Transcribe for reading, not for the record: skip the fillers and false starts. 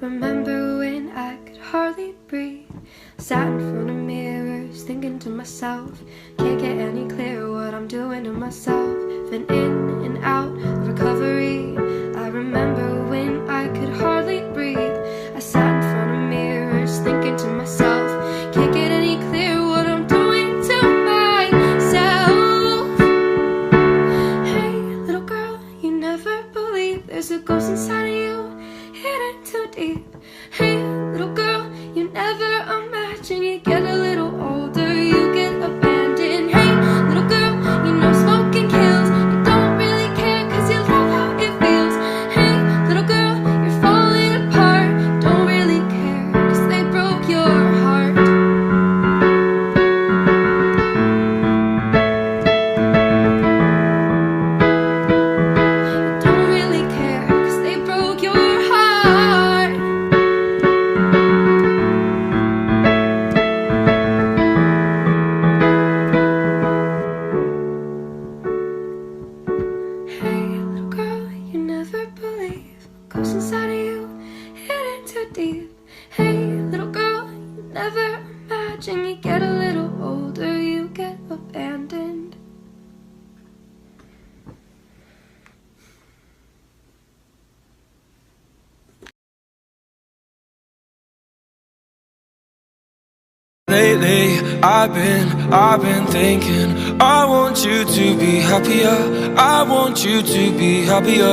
remember when I could hardly breathe. Sat in front of mirrors, thinking to myself, can't get any clearer what I'm doing to myself. Been in and out of recovery. I remember when I could hardly breathe. I sat in front of mirrors, thinking to myself, can't get any clearer what I'm doing to myself. Hey, little girl, you never believe there's a ghost inside of you, hidden too deep. Hey, little girl, you never imagine you get a little older, you get abandoned. Hey, little girl, you know smoking kills. You don't really care cause you love how it feels. Hey, little girl, you're falling apart. Don't really care cause they broke your heart. You don't really care cause they broke your heart. Hey, little girl, you never believe what goes inside of you, hidden too deep. Hey, little girl, you never imagine you get a little older, you get abandoned. Lately, I've been thinking, I want you to be happier. I want you to be happier.